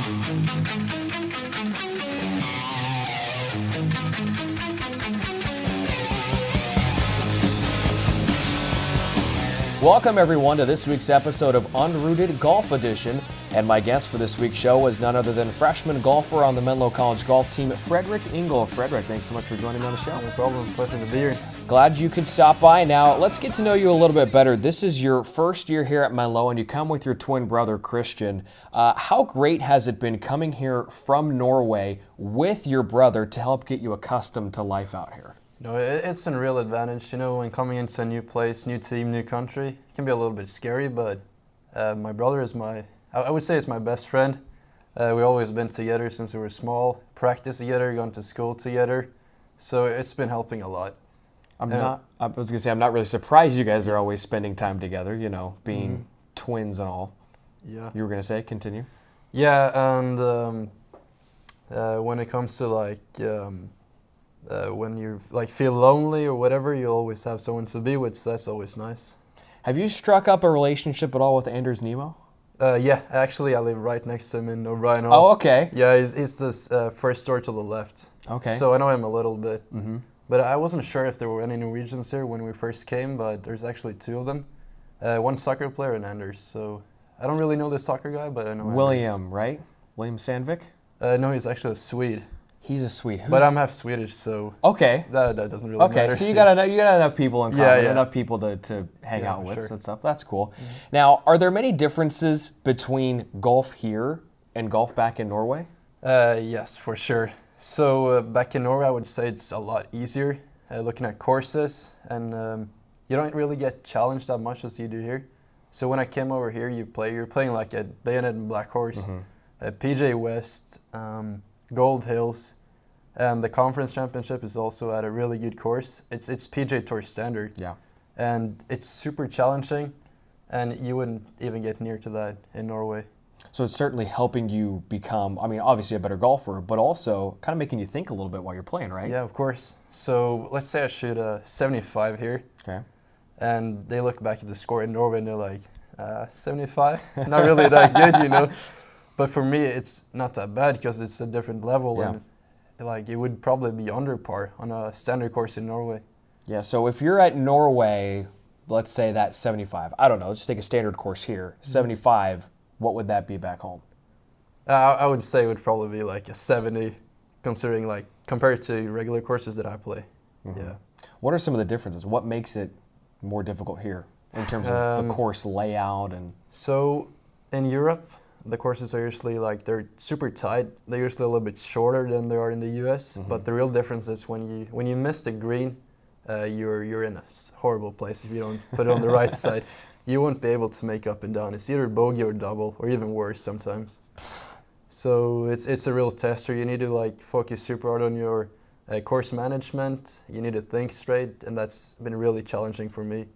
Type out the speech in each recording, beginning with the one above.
Welcome everyone to this week's episode of Unrooted Golf Edition, and my guest for this week's show is none other than freshman golfer on the Menlo College golf team, Fredrik Ingul. Fredrik, thanks so much for joining me on the show. No problem, pleasure to be here. Glad you could stop by. Now, let's get to know you a little bit better. This is your first year here at Menlo, and you come with your twin brother, Christian. How great has it been coming here from Norway with your brother to help get you accustomed to life out here? No, it's a real advantage, when coming into a new place, new team, new country, it can be a little bit scary, but my brother is I would say it's my best friend. We've always been together since we were small, practiced together, gone to school together, so it's been helping a lot. I'm not really surprised you guys are always spending time together, being twins and all. Yeah. You were going to say, continue? Yeah, and when it comes to when you feel lonely or whatever, you always have someone to be with, so that's always nice. Have you struck up a relationship at all with Anders Nemo? Yeah, actually I live right next to him in O'Brien. Oh, okay. Yeah, he's this first door to the left. Okay. So I know him a little bit. Mm-hmm. But I wasn't sure if there were any Norwegians here when we first came, but there's actually two of them. One soccer player and Anders, so I don't really know the soccer guy, but I know William, Anders. right? William Sandvik? No, he's actually a Swede. He's a Swede. But I'm half Swedish, so okay. That doesn't really matter. Okay, so you got enough people in common, Yeah. enough people to hang out with sure. and stuff. That's cool. Mm-hmm. Now, are there many differences between golf here and golf back in Norway? Yes, for sure. So back in Norway, I would say it's a lot easier looking at courses, and you don't really get challenged that much as you do here. So when I came over here, you're playing like at Bayonet and Black Horse, PJ West, Gold Hills, and the conference championship is also at a really good course. It's PJ Tour standard. Yeah. And it's super challenging, and you wouldn't even get near to that in Norway. So it's certainly helping you become, obviously a better golfer, but also kind of making you think a little bit while you're playing, right? Yeah, of course. So let's say I shoot a 75 here. Okay. And they look back at the score in Norway and they're like, 75? Not really that good, But for me, it's not that bad because it's a different level. Yeah. And it would probably be under par on a standard course in Norway. Yeah, so if you're at Norway, let's say that's 75. I don't know, just take a standard course here. 75, what would that be back home? I would say it would probably be like a 70, considering compared to regular courses that I play. Mm-hmm. Yeah. What are some of the differences? What makes it more difficult here in terms of the course layout and? So in Europe, the courses are usually they're super tight. They're usually a little bit shorter than they are in the US. Mm-hmm. But the real difference is when you miss the green, you're in a horrible place if you don't put it on the right side. You won't be able to make up and down. It's either bogey or double, or even worse sometimes. So it's a real tester. You need to focus super hard on your course management. You need to think straight, and that's been really challenging for me.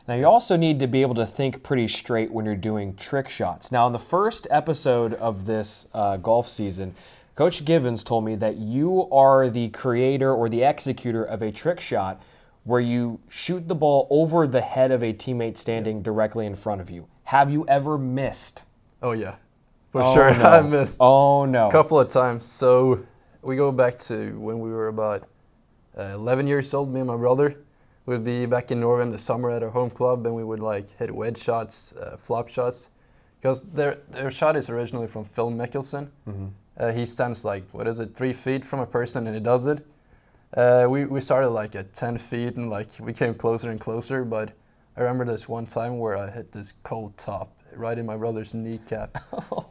Now, you also need to be able to think pretty straight when you're doing trick shots. Now, in the first episode of this golf season, Coach Givens told me that you are the creator or the executor of a trick shot where you shoot the ball over the head of a teammate standing directly in front of you. Have you ever missed? Oh, yeah. For sure, no. I missed. Oh, no. A couple of times. So we go back to when we were about 11 years old, me and my brother. We'd be back in Norway in the summer at our home club, and we would hit wedge shots, flop shots, because their shot is originally from Phil Mickelson. Mm-hmm. He stands 3 feet from a person, and he does it. We started at 10 feet, and we came closer and closer. But I remember this one time where I hit this cold top right in my brother's kneecap.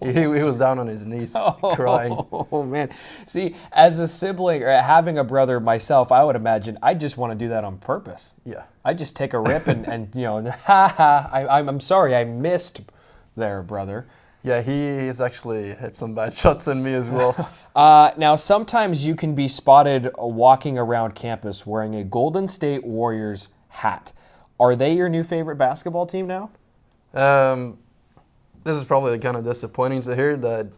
He was down on his knees crying. Oh, man. See, as a sibling or having a brother myself, I would imagine I just want to do that on purpose. Yeah. I just take a rip and I'm sorry, I missed there, brother. Yeah, he's actually hit some bad shots in me as well. Now, sometimes you can be spotted walking around campus wearing a Golden State Warriors hat. Are they your new favorite basketball team now? This is probably kind of disappointing to hear that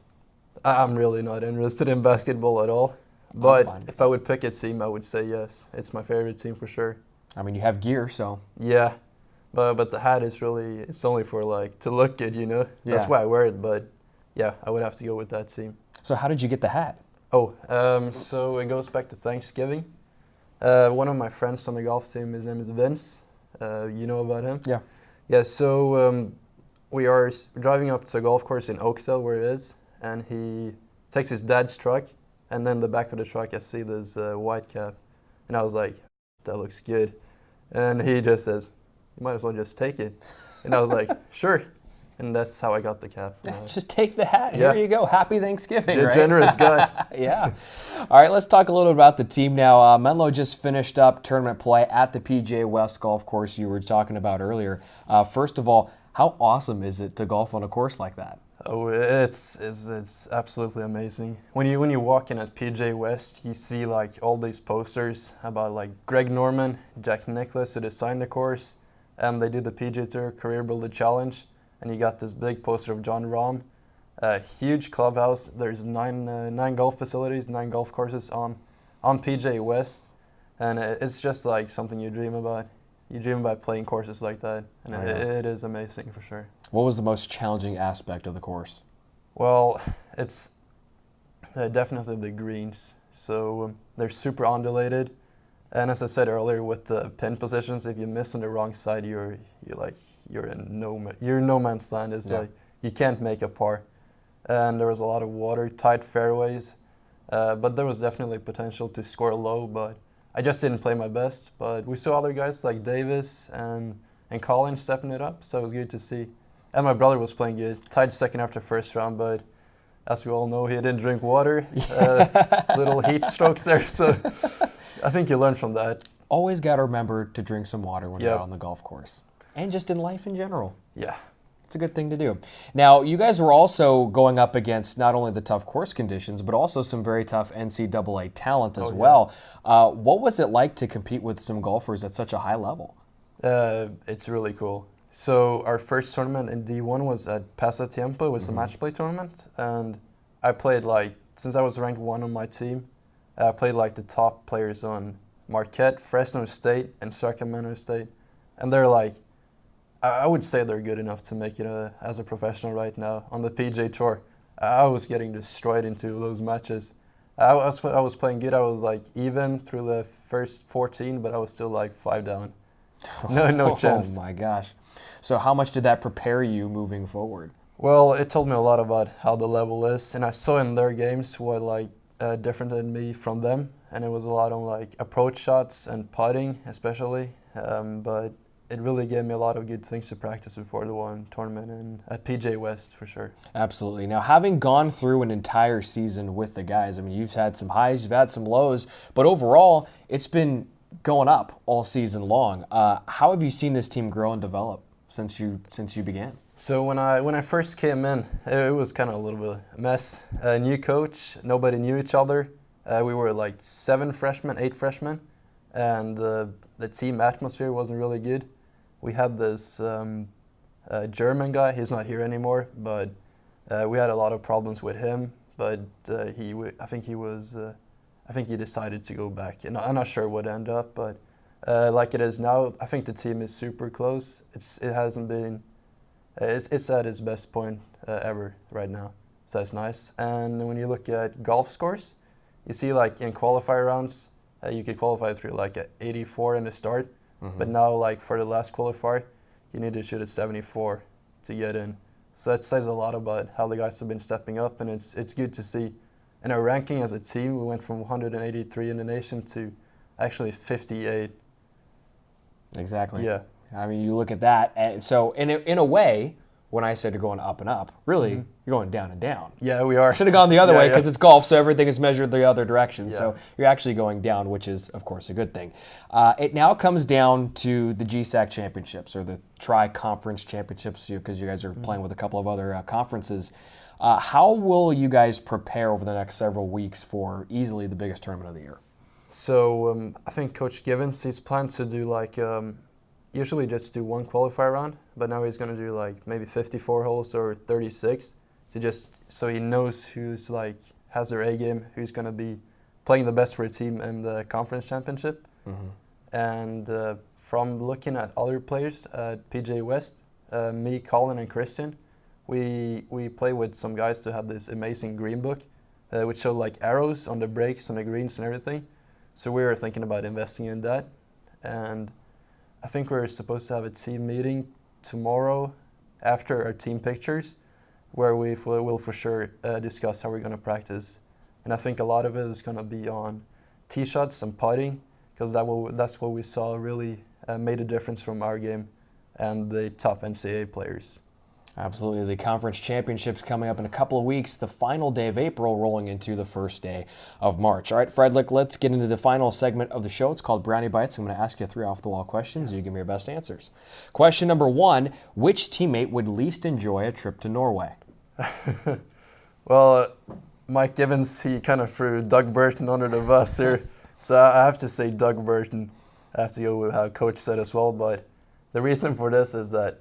I'm really not interested in basketball at all. But if I would pick a team, I would say yes. It's my favorite team for sure. I mean, you have gear, so. Yeah, but the hat is really, it's only for to look good, That's why I wear it. But Yeah, I would have to go with that team. So how did you get the hat? Oh, so it goes back to Thanksgiving. One of my friends on the golf team, his name is Vince. You know about him? Yeah. Yeah, so we are driving up to a golf course in Oakdale where it is, and he takes his dad's truck, and then the back of the truck I see this white cap. And I was like, that looks good. And he just says, you might as well just take it. And I was like, sure. And that's how I got the cap. Just take the hat. Yeah. Here you go. Happy Thanksgiving, right? Generous guy. Yeah. All right, let's talk a little bit about the team now. Menlo just finished up tournament play at the PGA West golf course you were talking about earlier. First of all, how awesome is it to golf on a course like that? Oh, it's absolutely amazing. When you walk in at PGA West, you see like all these posters about like Greg Norman, Jack Nicklaus, who designed the course, and they do the PGA Tour Career Builder Challenge, and you got this big poster of John Rahm. A huge clubhouse. There's nine golf facilities, 9 golf courses on PGA West, and it's just like something you dream about. You dream about playing courses like that, and it is amazing for sure. What was the most challenging aspect of the course? Well, it's definitely the greens. So they're super undulated, and as I said earlier, with the pin positions, if you miss on the wrong side, you're in no man's land. It's like you can't make a par, and there was a lot of water, tight fairways, but there was definitely potential to score low, but I just didn't play my best. But we saw other guys like Davis and Colin stepping it up, so it was good to see. And my brother was playing good. Tied second after first round, but as we all know, he didn't drink water. Little heat stroke there, so I think you learn from that. Always got to remember to drink some water when you're out on the golf course. And just in life in general. Yeah. It's a good thing to do. Now, you guys were also going up against not only the tough course conditions, but also some very tough NCAA talent as well. What was it like to compete with some golfers at such a high level? It's really cool. So our first tournament in D1 was at Pasatiempo. It was a match play tournament, and I played since I was ranked 1 on my team, I played the top players on Marquette, Fresno State, and Sacramento State, and they're I would say they're good enough to make it as a professional right now on the PGA Tour. I was getting destroyed into those matches. I was playing good. I was even through the first 14, but I was still 5 down. No chance. Oh my gosh. So how much did that prepare you moving forward? Well, it told me a lot about how the level is, and I saw in their games what different than me from them, and it was a lot on approach shots and putting especially, but it really gave me a lot of good things to practice before the one tournament at PGA West for sure. Absolutely. Now, having gone through an entire season with the guys, I mean, you've had some highs, you've had some lows, but overall, it's been going up all season long. How have you seen this team grow and develop since you began? So when I first came in, it was kind of a little bit of a mess. New coach, nobody knew each other. We were 7 freshmen, 8 freshmen, and the team atmosphere wasn't really good. We had this German guy. He's not here anymore, but we had a lot of problems with him. But I think he decided to go back, and I'm not sure what ended up. But like it is now, I think the team is super close. It hasn't been. It's at its best point ever right now. So that's nice. And when you look at golf scores, you see in qualifier rounds, you could qualify through a 84 in the start. But now, for the last qualifier, you need to shoot a 74 to get in. So that says a lot about how the guys have been stepping up, and it's good to see. In our ranking as a team, we went from 183 in the nation to actually 58. Exactly. Yeah. I mean, you look at that, and so in a way, when I said you're going up and up, really, you're going down and down. Yeah, we are. Should have gone the other way because it's golf, so everything is measured the other direction. Yeah. So you're actually going down, which is, of course, a good thing. It now comes down to the GSAC championships, or the Tri-Conference championships, because you guys are playing with a couple of other conferences. How will you guys prepare over the next several weeks for easily the biggest tournament of the year? So I think Coach Givens, he's planned to do usually just do 1 qualifier round, but now he's going to do maybe 54 holes or 36 so he knows who's has their A game, who's going to be playing the best for a team in the conference championship. And from looking at other players at PGA West, me, Colin, and Christian, we play with some guys to have this amazing green book, which show like arrows on the breaks and the greens and everything. So we were thinking about investing in that, and I think we're supposed to have a team meeting tomorrow after our team pictures, where we will for sure discuss how we're going to practice. And I think a lot of it is going to be on tee shots and putting, because that's what we saw really made a difference from our game and the top NCAA players. Absolutely. The conference championships coming up in a couple of weeks, the final day of April rolling into the first day of March. All right, Fredrik, let's get into the final segment of the show. It's called Brownie Bites. I'm going to ask you 3 off-the-wall questions. You give me your best answers. Question number 1, which teammate would least enjoy a trip to Norway? Well, Mike Givens, he kind of threw Doug Burton under the bus here. So I have to say Doug Burton. I have to go with how Coach said as well. But the reason for this is that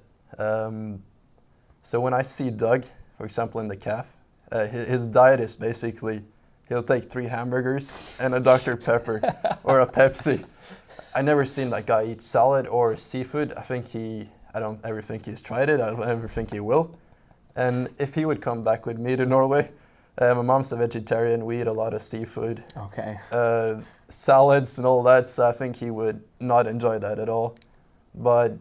so when I see Doug, for example, in the calf, his diet is basically he'll take 3 hamburgers and a Dr. Pepper or a Pepsi. I never seen that guy eat salad or seafood. I don't ever think he's tried it. I don't ever think he will. And if he would come back with me to Norway, my mom's a vegetarian. We eat a lot of seafood. Okay. Salads and all that, so I think he would not enjoy that at all. But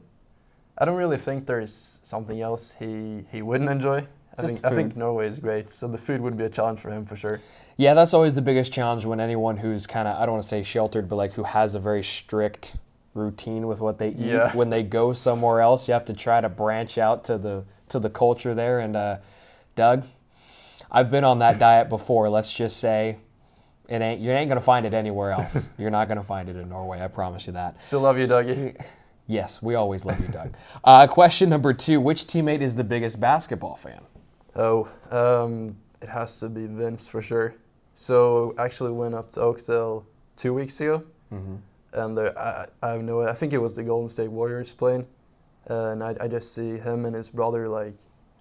I don't really think there's something else he wouldn't enjoy. I think Norway is great, so the food would be a challenge for him for sure. Yeah, that's always the biggest challenge when anyone who's kind of, I don't want to say sheltered, but like who has a very strict routine with what they eat. Yeah. When they go somewhere else, you have to try to branch out to the culture there. And Doug, I've been on that diet before. Let's just say you ain't gonna find it anywhere else. You're not gonna find it in Norway. I promise you that. Still love you, Dougie. Yes, we always love you, Doug. Question number 2: which teammate is the biggest basketball fan? It has to be Vince for sure. So actually went up to Oakdale 2 weeks ago, and I have no. I think it was the Golden State Warriors playing, and I just see him and his brother like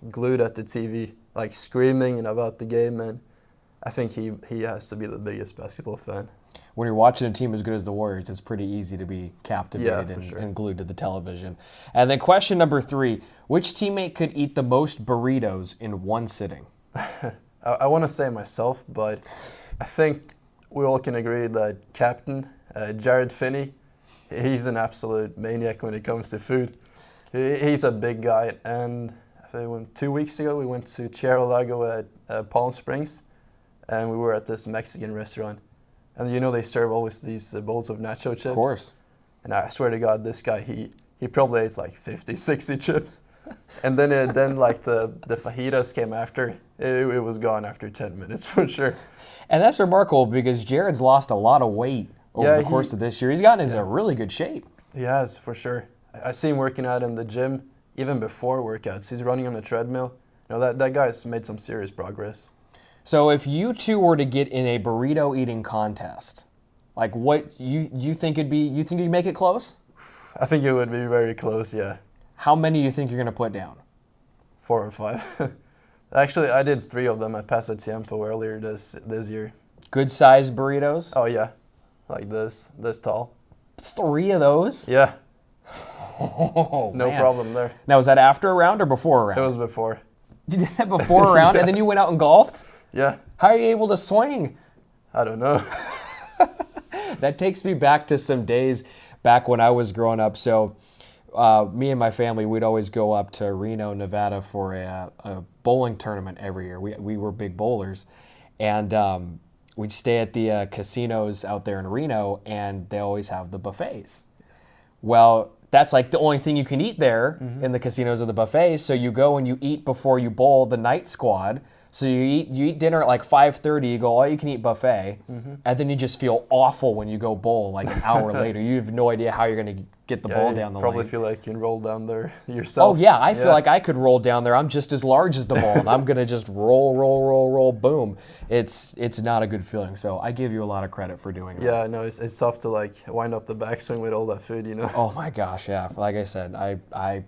glued at the TV, like screaming and about the game, and I think he has to be the biggest basketball fan. When you're watching a team as good as the Warriors, it's pretty easy to be captivated sure. and glued to the television. And then question number 3, which teammate could eat the most burritos in one sitting? I want to say myself, but I think we all can agree that Captain Jared Finney, he's an absolute maniac when it comes to food. He's a big guy, and I think 2 weeks ago we went to Cerro Lago at Palm Springs, and we were at this Mexican restaurant. And you know they serve always these bowls of nacho chips. Of course. And I swear to God, this guy, he probably ate like 50, 60 chips. And then like the fajitas came after. It was gone after 10 minutes for sure. And that's remarkable because Jared's lost a lot of weight over the course of this year. He's gotten into really good shape. He has, for sure. I see him working out in the gym, even before workouts. He's running on the treadmill. You know, that guy's made some serious progress. So if you two were to get in a burrito eating contest, like what you think it'd be? You think you'd make it close? I think it would be very close, yeah. How many do you think you're going to put down? 4 or 5. Actually, I did 3 of them at Paso Tiempo earlier this year. Good sized burritos? Oh yeah, like this tall. 3 of those? Yeah. Oh, no man. problem there. Now, was that after a round or before a round? It was before. You did that before a round and then you went out and golfed? Yeah. How are you able to swing? I don't know. That takes me back to some days back when I was growing up. So me and my family, we'd always go up to Reno, Nevada for a bowling tournament every year. We were big bowlers. And we'd stay at the casinos out there in Reno, and they always have the buffets. Well, that's like the only thing you can eat there in the casinos are the buffets. So you go and you eat before you bowl the night squad. So you eat dinner at like 5:30, you go all you can eat buffet, and then you just feel awful when you go bowl like an hour later. You have no idea how you're going to get the ball down the probably lane. Feel like you can roll down there yourself. Oh yeah, I feel like I could roll down there. I'm just as large as the ball, and I'm going to just roll, boom. It's not a good feeling. So I give you a lot of credit for doing that. Yeah, no, it's tough to like wind up the backswing with all that food, you know. Oh my gosh, yeah. Like I said, I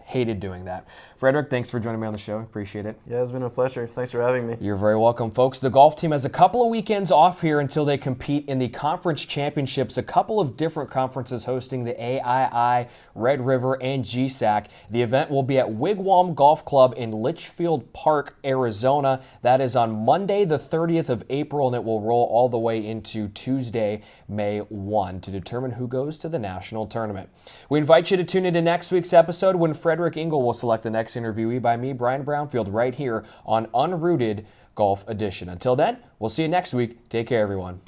hated doing that. Fredrik, thanks for joining me on the show. Appreciate it. Yeah, it's been a pleasure. Thanks for having me. You're very welcome, folks. The golf team has a couple of weekends off here until they compete in the conference championships. A couple of different conferences hosting the AII, Red River, and GSAC. The event will be at Wigwam Golf Club in Litchfield Park, Arizona. That is on Monday, the 30th of April, and it will roll all the way into Tuesday, May 1, to determine who goes to the national tournament. We invite you to tune into next week's episode when Fredrik Ingul will select the next interviewee by me, Brian Brownfield, right here on Unrooted Golf Edition. Until then, we'll see you next week. Take care, everyone.